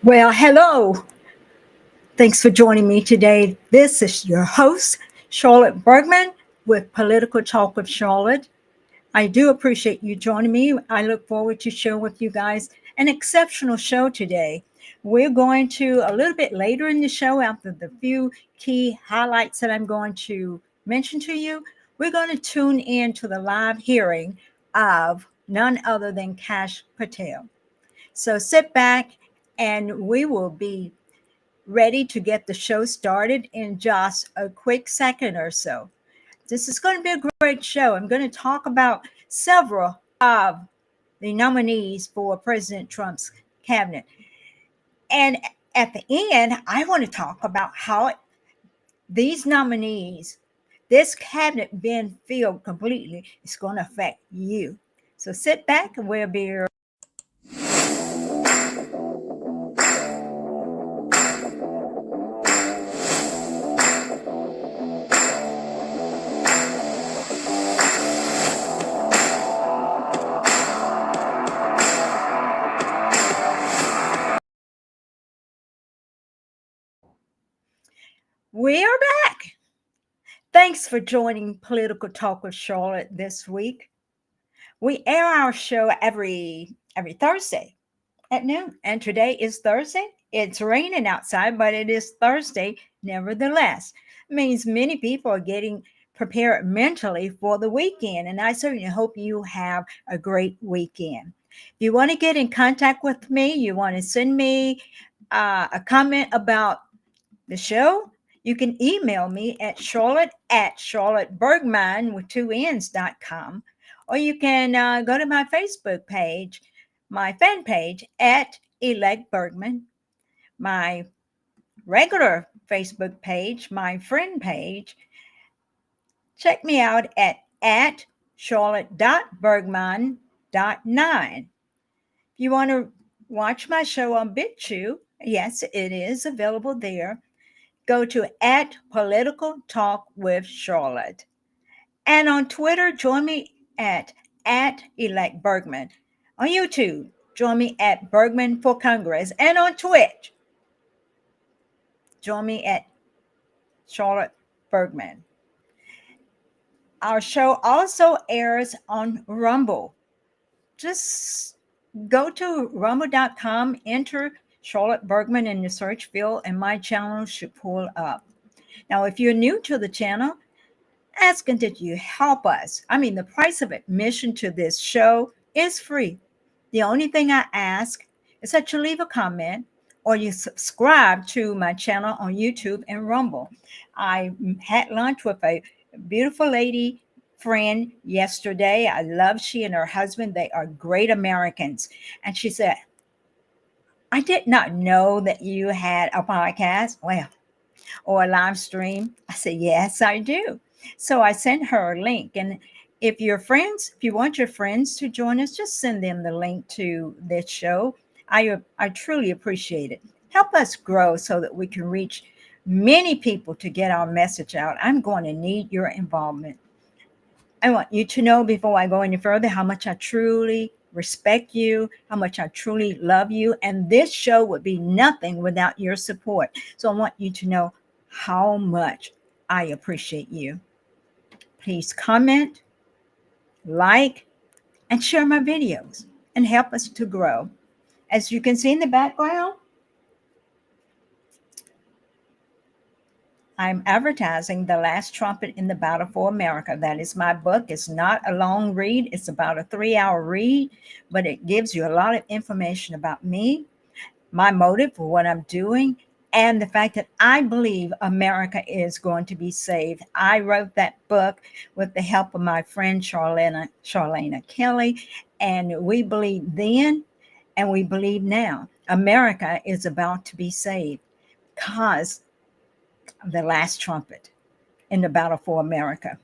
Well, hello. Thanks for joining me today. This is your host, Charlotte Bergman, with Political Talk with Charlotte. I do appreciate you joining me. I look forward to sharing with you guys an exceptional show today. We're going to, a little bit later in the show, after the few key highlights that I'm going to mention to you, we're going to tune in to the live hearing of none other than Cash Patel. So sit back and we will be ready to get the show started in just a quick second or so. This is going to be a great show. I'm going to talk about several of the nominees for President Trump's cabinet. And at the end, I want to talk about how these nominees, this cabinet being filled completely, is going to affect you. So sit back and we'll be we're back. Thanks for joining Political Talk with Charlotte this week. We air our show every Thursday at noon, and today is Thursday. It's raining outside, but it is Thursday nevertheless. It means many people are getting prepared mentally for the weekend, and I certainly hope you have a great weekend. If you want to get in contact with me, you want to send me a comment about the show, you can email me at charlotte@charlottebergman with two N's.com, or you can go to my Facebook page, my fan page at Elect Bergman, my regular Facebook page, my friend page. Check me out at charlotte.bergman.9. If you want to watch my show on Bitchute, yes, it is available there. Go to at Political Talk with Charlotte. And on Twitter, join me at Elect Bergman. On YouTube, join me at Bergman for Congress. And on Twitch, join me at Charlotte Bergman. Our show also airs on Rumble. Just go to rumble.com, enter Charlotte Bergman in the search field, and my channel should pull up. Now, if you're new to the channel, asking that you help us. I mean, the price of admission to this show is free. The only thing I ask is that you leave a comment or you subscribe to my channel on YouTube and Rumble. I had lunch with a beautiful lady friend yesterday. I love she and her husband. They are great Americans. And she said, I did not know that you had a podcast. Well, or a live stream? I said, yes, I do. So I sent her a link. And if you want your friends to join us, just send them the link to this show. I truly appreciate it. Help us grow so that we can reach many people to get our message out. I'm going to need your involvement. I want you to know before I go any further how much I truly respect you, how much I truly love you. And this show would be nothing without your support. So I want you to know how much I appreciate you. Please comment, like, and share my videos and help us to grow. As you can see in the background, I'm advertising The Last Trumpet in the Battle for America. That is my book. It's not a long read. It's about a 3-hour read, but it gives you a lot of information about me, my motive for what I'm doing, and the fact that I believe America is going to be saved. I wrote that book with the help of my friend Charlena Kelly, and we believe then and we believe now America is about to be saved because of the last trumpet in the battle for America.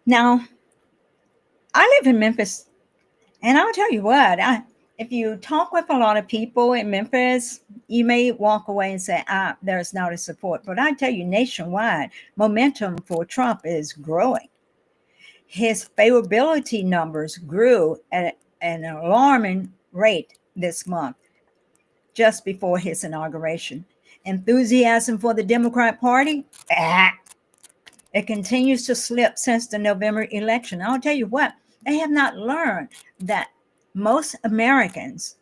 Now, I live in Memphis, and I'll tell you what, if you talk with a lot of people in Memphis, you may walk away and say, there's not a support. But I tell you, nationwide, momentum for Trump is growing. His favorability numbers grew at an alarming rate this month. just before his inauguration. Enthusiasm for the Democrat Party, it continues to slip since the November election. I'll tell you what, they have not learned that most Americans,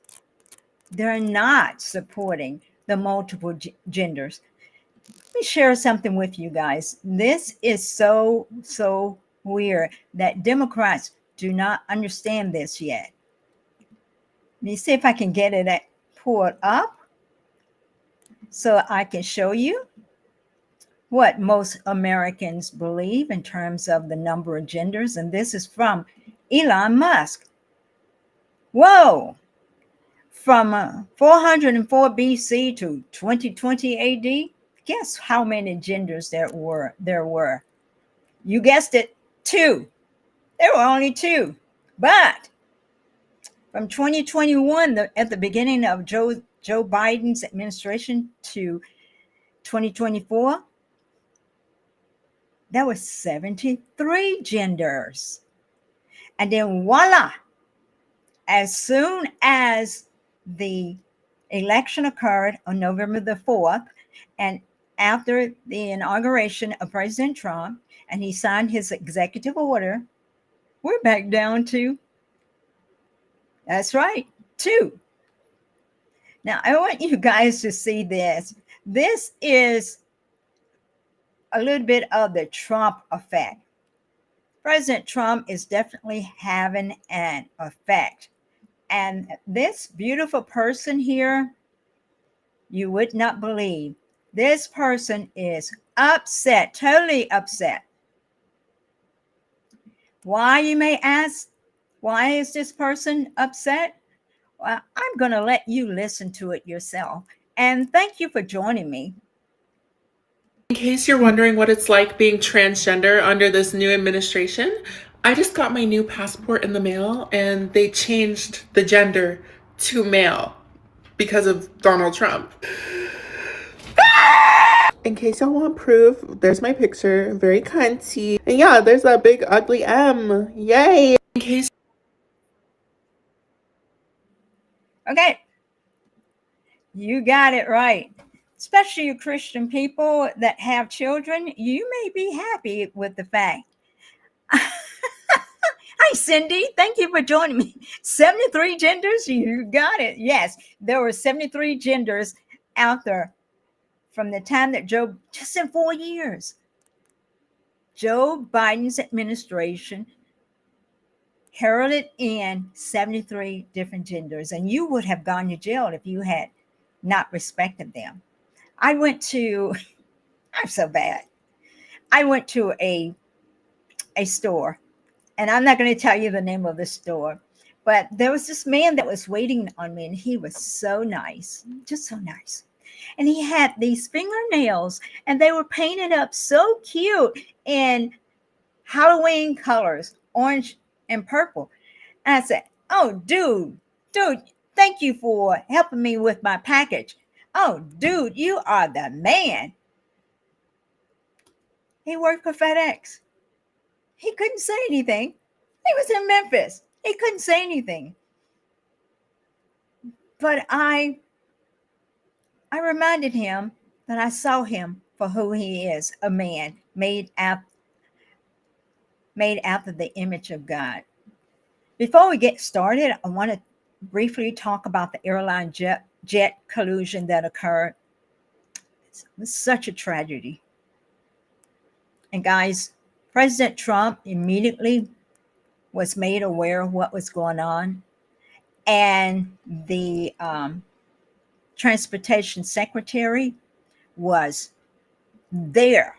they're not supporting the multiple genders. Let me share something with you guys. This is so weird that Democrats do not understand this yet. Let me see if I can get it pulled up so I can show you what most Americans believe in terms of the number of genders. And this is from Elon Musk. Whoa! From 404 BC to 2020 AD, guess how many genders there were? You guessed it, 2. There were only 2. But from 2021, at the beginning of Joe Biden's administration, to 2024, there were 73 genders. And then voila, as soon as the election occurred on November the 4th, and after the inauguration of President Trump, and he signed his executive order, we're back down to, that's right, 2. Now, I want you guys to see this. This is a little bit of the Trump effect. President Trump is definitely having an effect. And this beautiful person here, you would not believe. This person is upset, totally upset. Why, you may ask? Why is this person upset? Well, I'm going to let you listen to it yourself. And thank you for joining me. In case you're wondering what it's like being transgender under this new administration, I just got my new passport in the mail and they changed the gender to male because of Donald Trump. In case y'all want proof, there's my picture, very cunty. And yeah, there's that big ugly M. Yay! In case. Okay, you got it right. Especially you Christian people that have children, you may be happy with the fact. Hi, Cindy. Thank you for joining me. 73 genders? You got it. Yes, there were 73 genders out there from the time that just in 4 years, Joe Biden's administration heralded in 73 different genders, and you would have gone to jail if you had not respected them. I'm so bad. I went to a store, and I'm not going to tell you the name of the store, but there was this man that was waiting on me, and he was so nice, just so nice. And he had these fingernails, and they were painted up so cute in Halloween colors, orange and purple. And I said, "Oh, dude, thank you for helping me with my package. Oh, dude, you are the man." He worked for FedEx. He couldn't say anything. He was in Memphis. He couldn't say anything. But I reminded him that I saw him for who he is, a man made after the image of God. Before we get started, I want to briefly talk about the airline jet collusion that occurred. It was such a tragedy. And guys, President Trump immediately was made aware of what was going on. And the transportation secretary was there.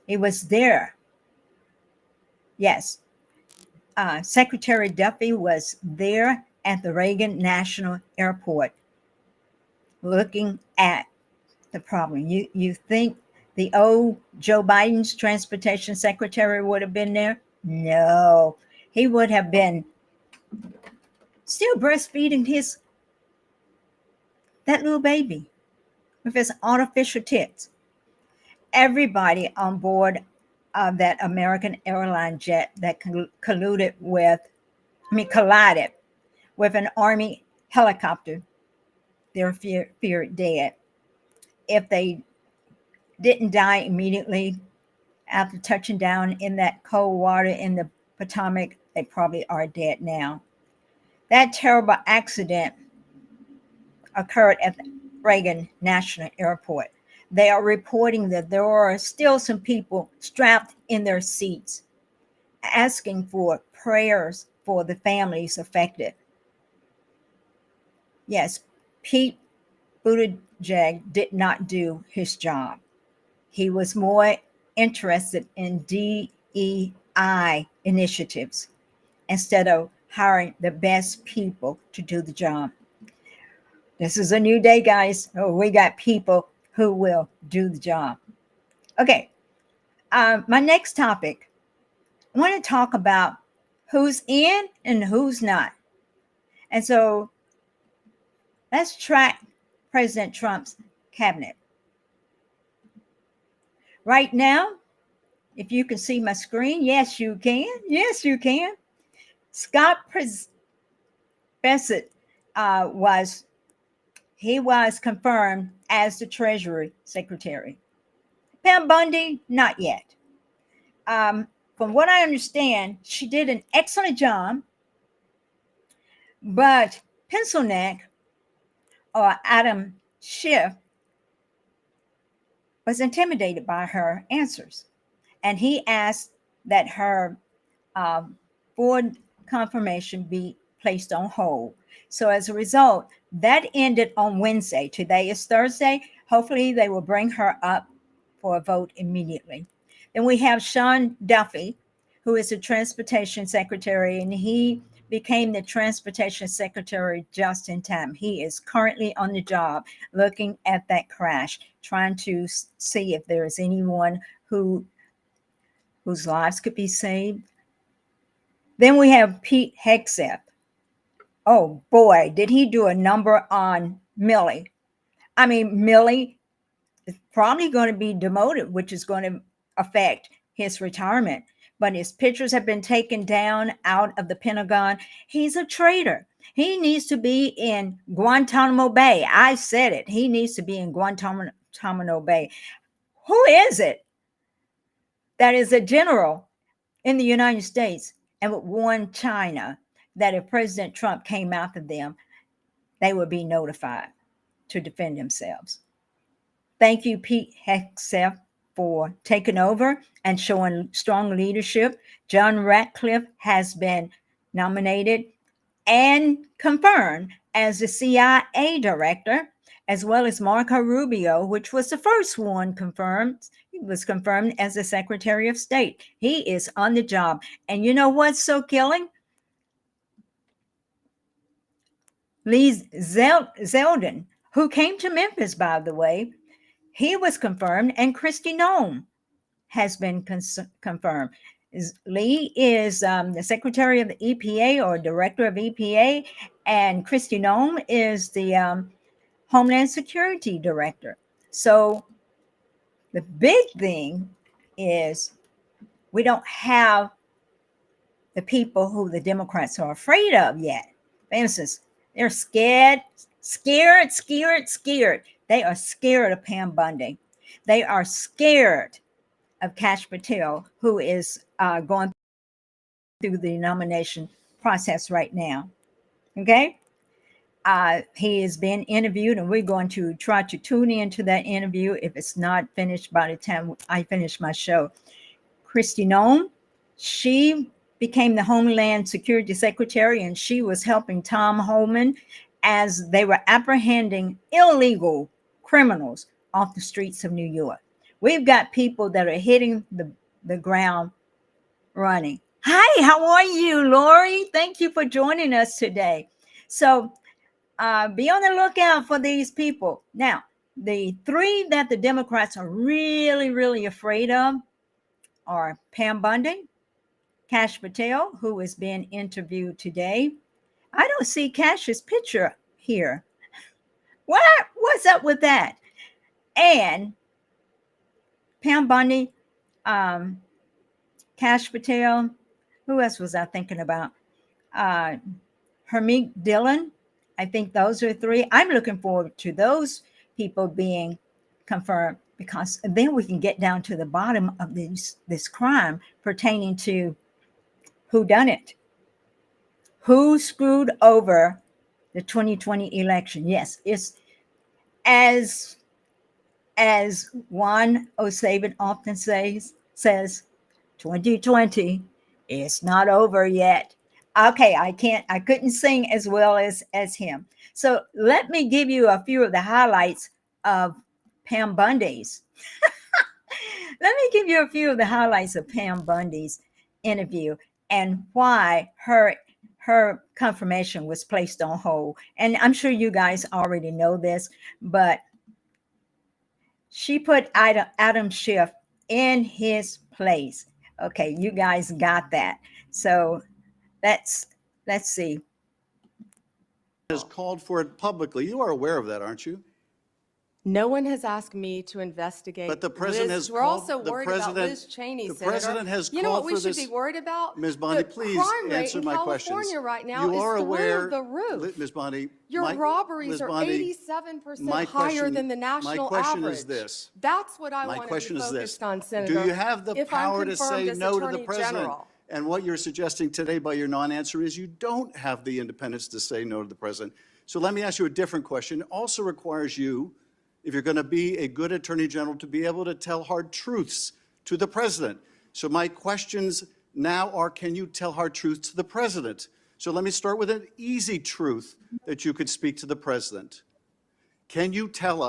He was there. Yes. Secretary Duffy was there at the Reagan National Airport looking at the problem. You think the old Joe Biden's transportation secretary would have been there? No. He would have been still breastfeeding that little baby with his artificial tits. Everybody on board of that American airline jet that collided with an Army helicopter they're feared dead. If they didn't die immediately after touching down in that cold water in the Potomac, they probably are dead now. That terrible accident occurred at the Reagan National Airport. They are reporting that there are still some people strapped in their seats asking for prayers for the families affected. Yes, Pete Buttigieg did not do his job. He was more interested in DEI initiatives instead of hiring the best people to do the job. This is a new day, guys. Oh, we got people who will do the job. Okay, my next topic, I want to talk about who's in and who's not. And so let's track President Trump's cabinet. Right now, if you can see my screen, yes, you can. Yes, you can. Scott Bassett was confirmed as the Treasury Secretary. Pam Bundy, not yet. From what I understand, she did an excellent job, but Pencil Neck or Adam Schiff was intimidated by her answers, and he asked that her um, board confirmation be placed on hold. So as a result, that ended on Wednesday. Today is Thursday. Hopefully, they will bring her up for a vote immediately. Then we have Sean Duffy, who is the transportation secretary, and he became the transportation secretary just in time. He is currently on the job looking at that crash, trying to see if there is anyone whose lives could be saved. Then we have Pete Hegseth. Oh boy, did he do a number on Millie? I mean, Millie is probably going to be demoted, which is going to affect his retirement. But his pictures have been taken down out of the Pentagon. He's a traitor. He needs to be in Guantanamo Bay. I said it. He needs to be in Guantanamo Bay. Who is it that is a general in the United States and would warn China that if President Trump came after them, they would be notified to defend themselves? Thank you, Pete Hegseth, for taking over and showing strong leadership. John Ratcliffe has been nominated and confirmed as the CIA director, as well as Marco Rubio, which was the first one confirmed. He was confirmed as the Secretary of State. He is on the job. And you know what's so killing? Lee Zeldin, who came to Memphis, by the way, he was confirmed, and Kristi Noem has been confirmed. Lee is the Secretary of the EPA or Director of EPA, and Kristi Noem is the Homeland Security Director. So the big thing is we don't have the people who the Democrats are afraid of yet. For instance, they're scared. They are scared of Pam Bundy. They are scared of Kash Patel, who is going through the nomination process right now. Okay? He is being interviewed, and we're going to try to tune into that interview if it's not finished by the time I finish my show. Kristi Noem, she became the Homeland Security Secretary, and she was helping Tom Homan as they were apprehending illegal criminals off the streets of New York. We've got people that are hitting the ground running. Hi, how are you, Lori? Thank you for joining us today. So be on the lookout for these people. Now, the three that the Democrats are really, really afraid of are Pam Bundy, Kash Patel, who is being interviewed today. I don't see Kash's picture here. What's up with that? And Pam Bundy, Kash Patel. Who else was I thinking about? Hermeet Dillon I think those are three. I'm looking forward to those people being confirmed because then we can get down to the bottom of this crime pertaining to who done it, who screwed over the 2020 election. Yes, it's as Juan O'Savin often says 2020 is not over yet. Okay, I couldn't sing as well as him. So let me give you a few of the highlights of Pam Bundy's. Let me give you a few of the highlights of Pam Bundy's interview and why her confirmation was placed on hold. And I'm sure you guys already know this, but she put Adam Schiff in his place. Okay, you guys got that. So let's see. Has called for it publicly. You are aware of that, aren't you? No one has asked me to investigate. But the president Liz. has We're called, also the worried about president, Liz Cheney, the Senator. president has You know what called we for should this. be worried about? Ms. Bondi, The please crime rate answer in my California questions. right now You is are through aware, the roof. Ms. Bondi, Your robberies Ms. are Bondi, 87% higher than the national my question average. is this. That's what I My want to be question is focused this. on, Do Senator. you have the if I'm power to confirmed say as no to the Attorney president? General. And what you're suggesting today by your non-answer is you don't have the independence to say no to the president. So let me ask you a different question. It also requires you, if you're going to be a good attorney general, to be able to tell hard truths to the president. So my questions now are, can you tell hard truths to the president? So let me start with an easy truth that you could speak to the president. Can you tell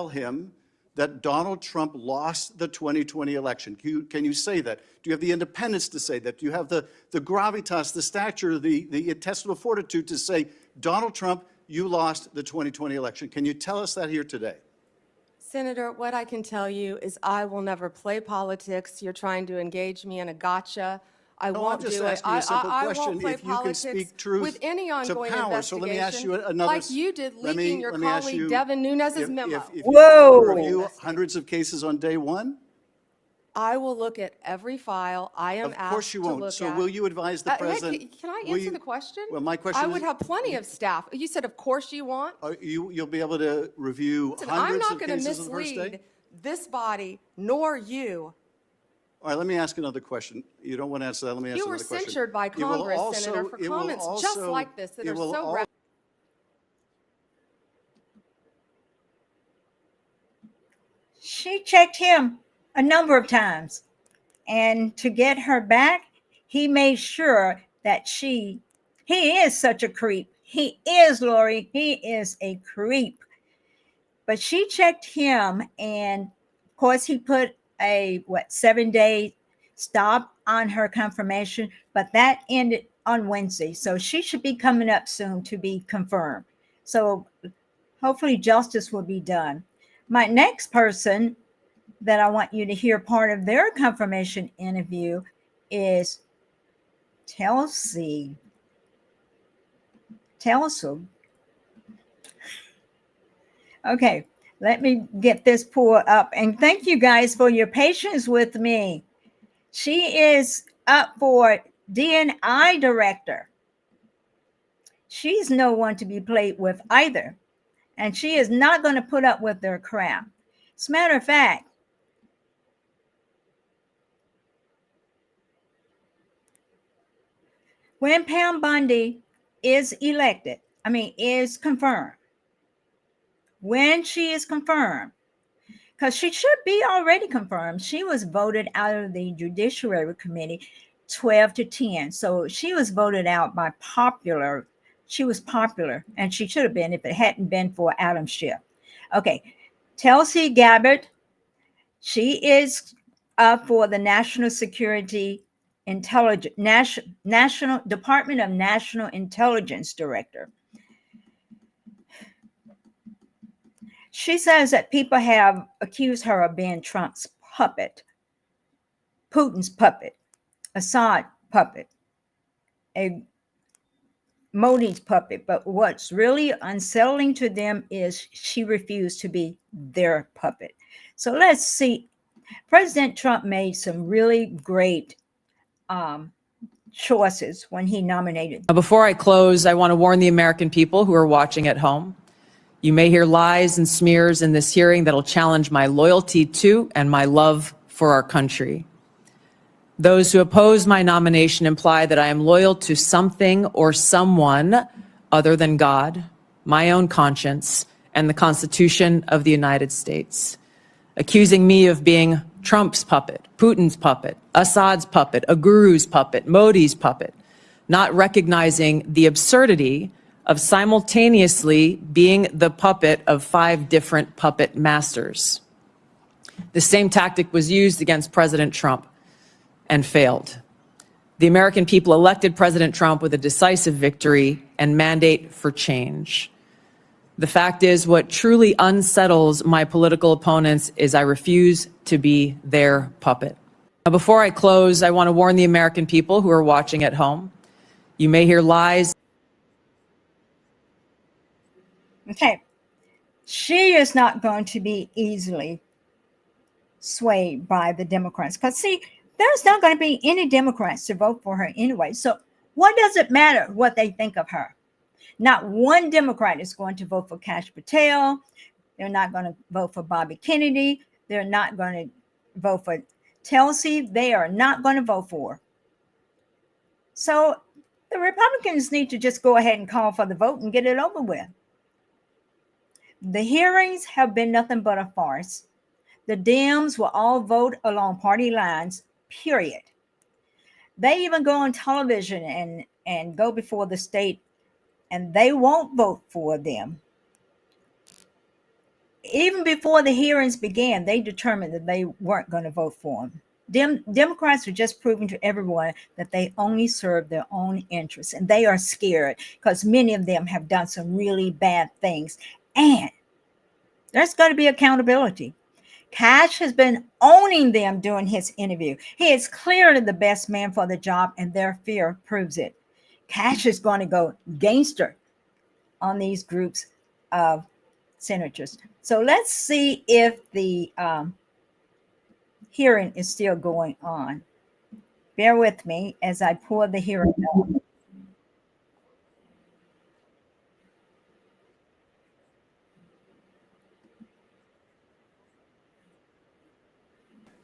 him that Donald Trump lost the 2020 election? Can you say that? Do you have the independence to say that? Do you have the gravitas, the stature, the intestinal fortitude to say, Donald Trump, you lost the 2020 election? Can you tell us that here today? Senator, what I can tell you is I will never play politics. You're trying to engage me in a gotcha. I No, won't I'm just do it. asking you a simple I question. won't play If you can politics speak truth with any to ongoing power. So let me ask you investigation, another. like you did Let leaking me your ask colleague you, Devin Nunes's memo. if you Whoa. review hundreds of cases on day one, I will look at every file I am of course asked you to won't. look So at. will you advise the Hey, president? can I will answer you- the question? Well, my question I is, would have plenty of staff. You said, of course you want. you'll be able to review Listen, I'm hundreds not of going to cases on the first day? mislead this body nor you. All right, let me ask another question. You don't want to answer that. Let me ask You were another question. censured by It will Congress, also- Senator, for it will comments just also- like this that it are will so al- She checked him a number of times. And to get her back, he made sure that he is such a creep. He is, Lori, he is a creep. But she checked him, and of course, he put a 7-day stop on her confirmation, but that ended on Wednesday. So she should be coming up soon to be confirmed. So hopefully, justice will be done. My next person that I want you to hear part of their confirmation interview is Telsey. Telsey. Okay, let me get this pulled up. And thank you guys for your patience with me. She is up for DNI director. She's no one to be played with either. And she is not going to put up with their crap. As a matter of fact, when Pam Bundy is is confirmed, when she is confirmed, because she should be already confirmed, she was voted out of the Judiciary Committee 12 to 10. So she was voted out by popular. She was popular, and she should have been if it hadn't been for Adam Schiff. Okay, Tulsi Gabbard, she is up for the National Security Intelligence, National Department of National Intelligence Director. She says that people have accused her of being Trump's puppet, Putin's puppet, Assad puppet, a Modi's puppet. But what's really unsettling to them is she refused to be their puppet. So let's see. President Trump made some really great choices when he nominated. Before I close, I want to warn the American people who are watching at home. You may hear lies and smears in this hearing that'll challenge my loyalty to and my love for our country. Those who oppose my nomination imply that I am loyal to something or someone other than God, my own conscience, and the Constitution of the United States, accusing me of being Trump's puppet, Putin's puppet, Assad's puppet, a guru's puppet, Modi's puppet, not recognizing the absurdity of simultaneously being the puppet of 5 different puppet masters. The same tactic was used against President Trump and failed. The American people elected President Trump with a decisive victory and mandate for change. The fact is, what truly unsettles my political opponents is I refuse to be their puppet. Now, before I close, I want to warn the American people who are watching at home. You may hear lies. Okay, she is not going to be easily swayed by the Democrats. Because, see, there's not going to be any Democrats to vote for her anyway. So what does it matter what they think of her? Not one Democrat is going to vote for Kash Patel. They're not going to vote for Bobby Kennedy. They're not going to vote for Tulsi. They are not going to vote for her. So the Republicans need to just go ahead and call for the vote and get it over with. The hearings have been nothing but a farce. The Dems will all vote along party lines, period. They even go on television and go before the state, and they won't vote for them. Even before the hearings began, they determined that they weren't going to vote for them. Democrats are just proving to everyone that they only serve their own interests, and they are scared because many of them have done some really bad things, and there's going to be accountability. Kash has been owning them during his interview. He is clearly the best man for the job, and their fear proves it. Kash is going to go gangster on these groups of senators. So let's see if the hearing is still going on. Bear with me as I pull the hearing up.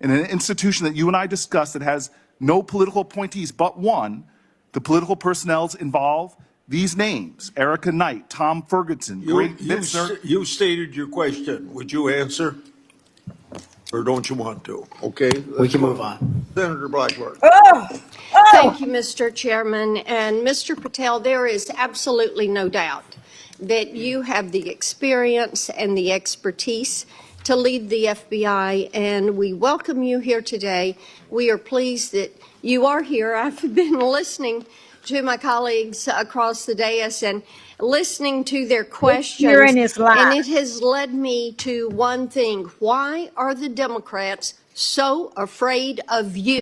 In an institution that you and I discussed that has no political appointees but one, the political personnel involve these names: Erica Knight, Tom Ferguson, Greg Bitzner. You stated your question. Would you answer? Or don't you want to? Okay. We can move on. Senator Blackburn. Thank you, Mr. Chairman. And Mr. Patel, there is absolutely no doubt that you have the experience and the expertise to lead the FBI, and we welcome you here today. We are pleased that you are here. I've been listening to my colleagues across the dais and listening to their questions, hearing is live. and it has led me to one thing. Why are the Democrats so afraid of you?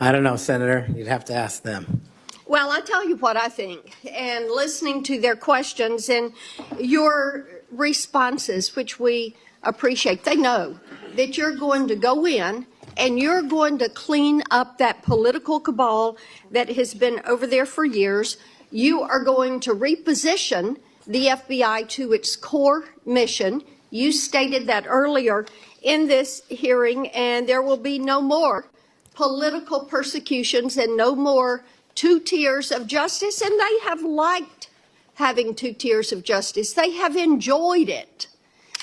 I don't know, Senator. You'd have to ask them. Well, I tell you what I think, and listening to their questions and your responses, which we appreciate, they know that you're going to go in and you're going to clean up that political cabal that has been over there for years. You are going to reposition the FBI to its core mission. You stated that earlier in this hearing, and there will be no more political persecutions and no more 2 tiers of justice. And they have liked having 2 tiers of justice. They have enjoyed it,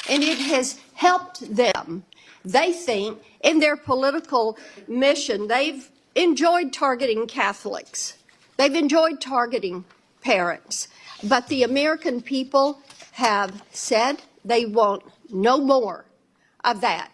and it has helped them. They think in their political mission, they've enjoyed targeting Catholics. They've enjoyed targeting parents. But the American people have said they want no more of that.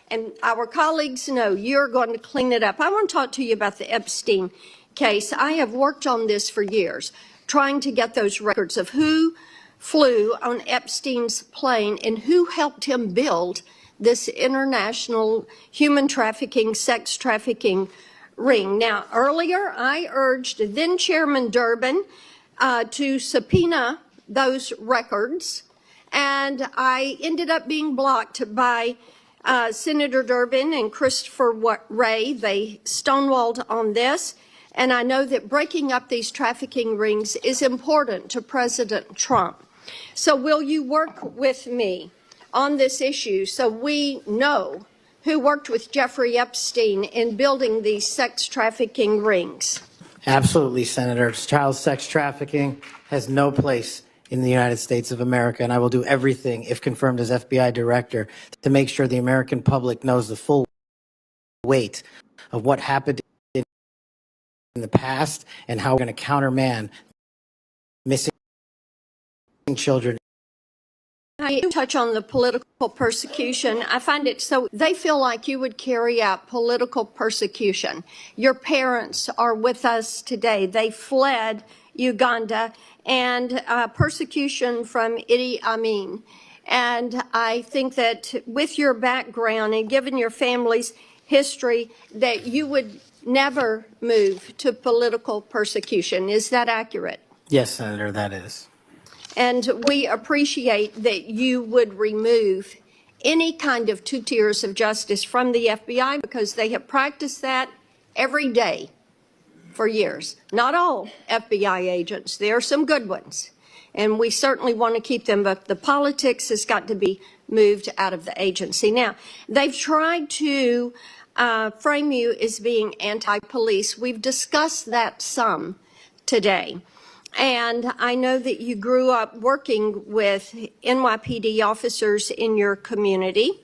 And our colleagues know you're going to clean it up. I want to talk to you about the Epstein case. I have worked on this for years, trying to get those records of who flew on Epstein's plane and who helped him build this international human trafficking, sex trafficking ring. Now, earlier I urged then Chairman Durbin to subpoena those records, and I ended up being blocked by Senator Durbin and Christopher Wray, they stonewalled on this. And I know that breaking up these trafficking rings is important to President Trump. So will you work with me on this issue so we know who worked with Jeffrey Epstein in building these sex trafficking rings? Absolutely, Senator. Child sex trafficking has no place in the United States of America, and I will do everything, if confirmed as FBI director, to make sure the American public knows the full weight of what happened in the past and how we're going to countermand missing children. I touch on the political persecution. I find it so they feel like you would carry out political persecution. Your parents are with us today. They fled Uganda and persecution from Idi Amin. And I think that with your background and given your family's history, that you would never move to political persecution. Is that accurate? Yes, Senator, that is. And we appreciate that you would remove any kind of 2 tiers of justice from the FBI because they have practiced that every day for years. Not all FBI agents. There are some good ones. And we certainly want to keep them, but the politics has got to be moved out of the agency. Now, they've tried to frame you as being anti-police. We've discussed that some today. And I know that you grew up working with NYPD officers in your community.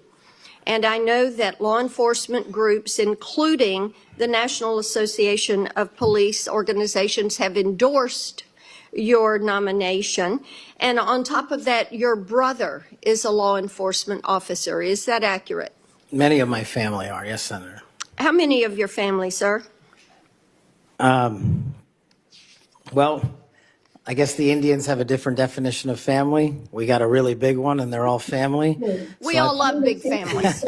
And I know that law enforcement groups, including the National Association of Police Organizations, have endorsed your nomination. And on top of that, your brother is a law enforcement officer. Is that accurate? Many of my family are, yes, Senator. How many of your family, sir? Well, I guess the Indians have a different definition of family. We got a really big one, and they're all family. We all love big families.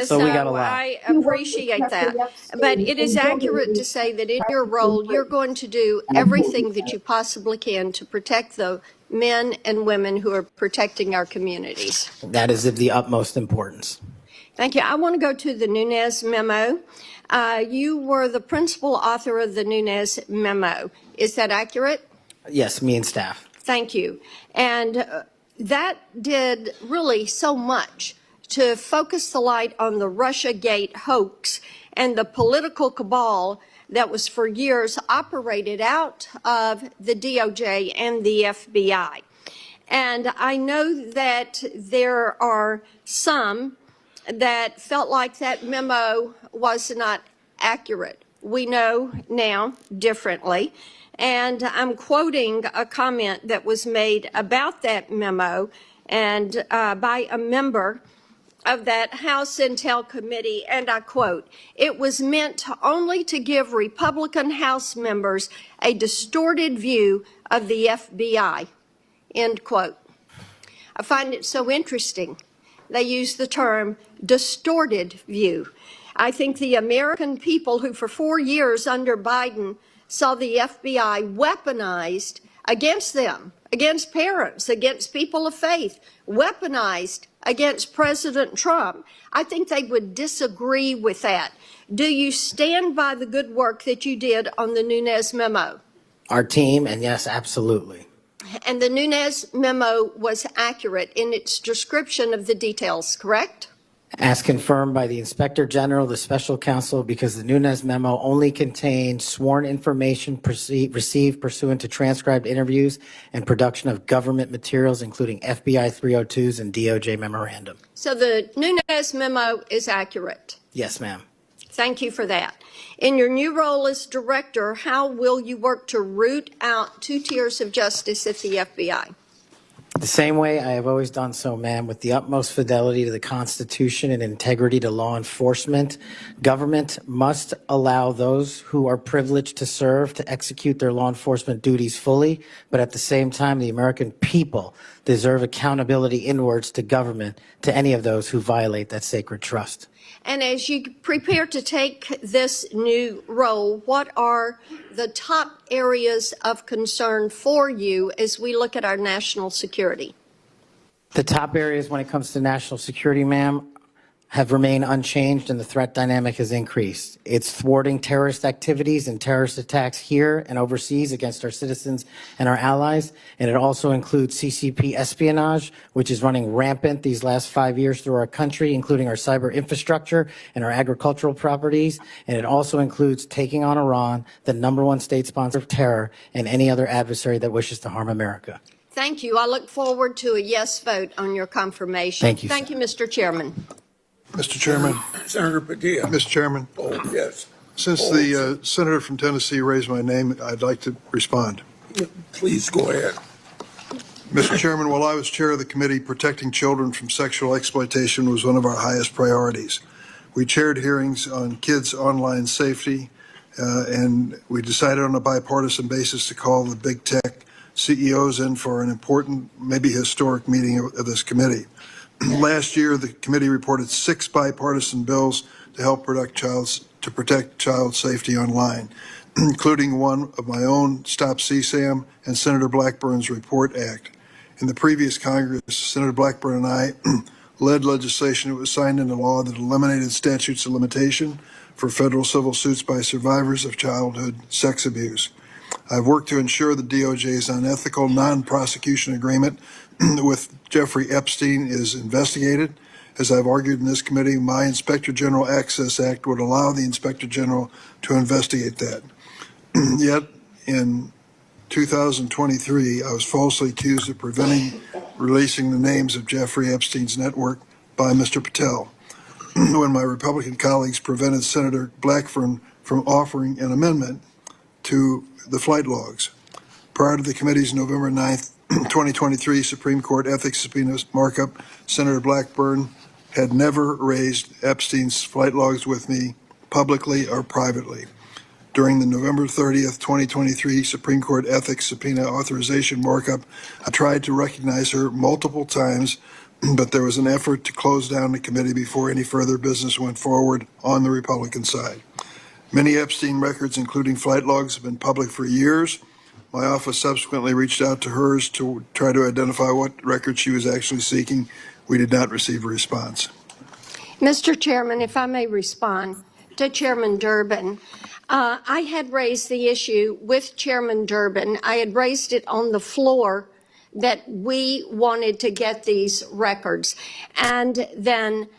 So we got a lot. I appreciate that. But it is accurate to say that in your role, you're going to do everything that you possibly can to protect the men and women who are protecting our communities. That is of the utmost importance. Thank you. I want to go to the Nunes memo. You were the principal author of the Nunes memo. Is that accurate? Yes, me and staff. Thank you. And that did really so much to focus the light on the Russiagate hoax and the political cabal that was for years operated out of the DOJ and the FBI. And I know that there are some that felt like that memo was not accurate. We know now differently. And I'm quoting a comment that was made about that memo and by a member of that House Intel Committee, and I quote, "It was meant only to give Republican House members a distorted view of the FBI," end quote. I find it so interesting. They use the term distorted view. I think the American people who for 4 years under Biden saw the FBI weaponized against them, against parents, against people of faith, weaponized against President Trump. I think they would disagree with that. Do you stand by the good work that you did on the Nunes memo? Our team, and yes, absolutely. And the Nunes memo was accurate in its description of the details, correct? As confirmed by the Inspector General, the Special Counsel, because the Nunes memo only contained sworn information received pursuant to transcribed interviews and production of government materials, including FBI 302s and DOJ memorandum. So the Nunes memo is accurate. Yes, ma'am. Thank you for that. In your new role as director, how will you work to root out 2 tiers of justice at the FBI? The same way I have always done so, ma'am, with the utmost fidelity to the Constitution and integrity to law enforcement. Government must allow those who are privileged to serve to execute their law enforcement duties fully, but at the same time, the American people deserve accountability inwards to government, to any of those who violate that sacred trust. And as you prepare to take this new role, what are the top areas of concern for you as we look at our national security? The top areas when it comes to national security, ma'am, have remained unchanged and the threat dynamic has increased. It's thwarting terrorist activities and terrorist attacks here and overseas against our citizens and our allies. And it also includes CCP espionage, which is running rampant these last 5 years through our country, including our cyber infrastructure and our agricultural properties. And it also includes taking on Iran, the #1 state sponsor of terror, and any other adversary that wishes to harm America. Thank you. I look forward to a yes vote on your confirmation. Thank you, Thank you, Mr. Chairman. Mr. Chairman. Senator Padilla. Mr. Chairman. Oh, yes. Since the senator from Tennessee raised my name, I'd like to respond. Please go ahead. Mr. Chairman, while I was chair of the committee, protecting children from sexual exploitation was one of our highest priorities. We chaired hearings on kids' online safety, and we decided on a bipartisan basis to call the big tech CEOs in for an important, maybe historic meeting of this committee. Last year, the committee reported 6 bipartisan bills to help protect child safety online, including one of my own, Stop CSAM, and Senator Blackburn's Report Act. In the previous Congress, Senator Blackburn and I led legislation that was signed into law that eliminated statutes of limitation for federal civil suits by survivors of childhood sex abuse. I've worked to ensure the DOJ's unethical non-prosecution agreement with Jeffrey Epstein is investigated. As I've argued in this committee, my Inspector General Access Act would allow the Inspector General to investigate that. Yet, in 2023, I was falsely accused of preventing releasing the names of Jeffrey Epstein's network by Mr. Patel, when my Republican colleagues prevented Senator Blackburn from offering an amendment to the flight logs. Prior to the committee's November 9th, 2023 Supreme Court ethics subpoena markup, Senator Blackburn had never raised Epstein's flight logs with me publicly or privately. During the November 30th, 2023 Supreme Court ethics subpoena authorization markup, I tried to recognize her multiple times, but there was an effort to close down the committee before any further business went forward on the Republican side. Many Epstein records, including flight logs, have been public for years. My office subsequently reached out to hers to try to identify what records she was actually seeking. We did not receive a response. Mr. Chairman, if I may respond to Chairman Durbin. I had raised the issue with Chairman Durbin. I had raised it on the floor that we wanted to get these records. And then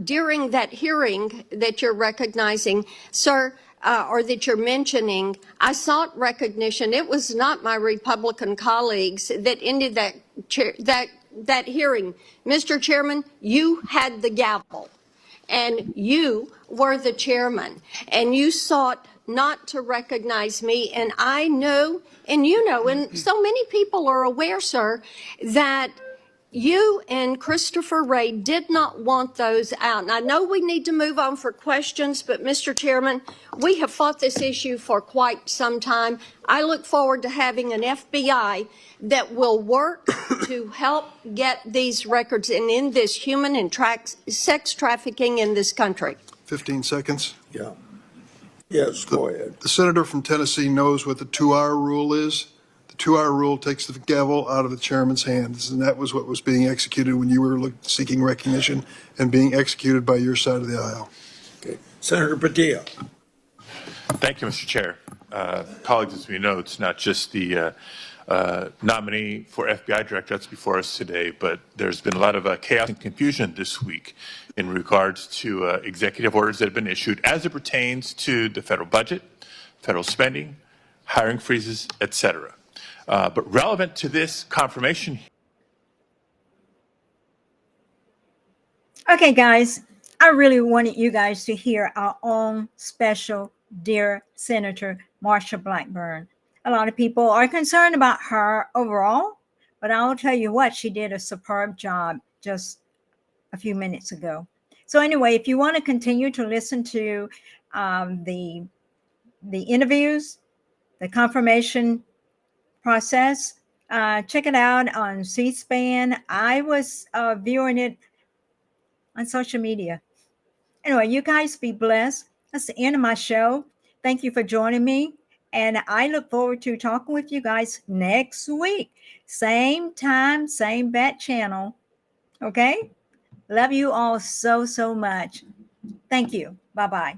during that hearing that you're recognizing, sir, or that you're mentioning, I sought recognition. It was not my Republican colleagues that ended that hearing. Mr. Chairman, you had the gavel, and you were the chairman, and you sought not to recognize me. And I know, and you know, and so many people are aware, sir, that you and Christopher Wray did not want those out. And I know we need to move on for questions, but Mr. Chairman, we have fought this issue for quite some time. I look forward to having an FBI that will work to help get these records and end this human and sex trafficking in this country. 15 seconds. Yeah. Yes, go ahead. The senator from Tennessee knows what the 2-hour rule is. The 2-hour rule takes the gavel out of the chairman's hands, and that was what was being executed when you were seeking recognition and being executed by your side of the aisle. Okay. Senator Padilla. Thank you, Mr. Chair. Colleagues, as we know, it's not just the nominee for FBI director that's before us today, but there's been a lot of chaos and confusion this week in regards to executive orders that have been issued as it pertains to the federal budget, federal spending, hiring freezes, et cetera. But relevant to this confirmation. Okay, guys, I really wanted you guys to hear our own special dear Senator Marsha Blackburn. A lot of people are concerned about her overall, but I'll tell you what, she did a superb job just a few minutes ago. So anyway, if you want to continue to listen to the interviews, the confirmation process, check it out on C-SPAN. I was viewing it on social media. Anyway, you guys be blessed. That's the end of my show. Thank you for joining me. And I look forward to talking with you guys next week. Same time, same bat channel. Okay? Love you all so, so much. Thank you. Bye-bye.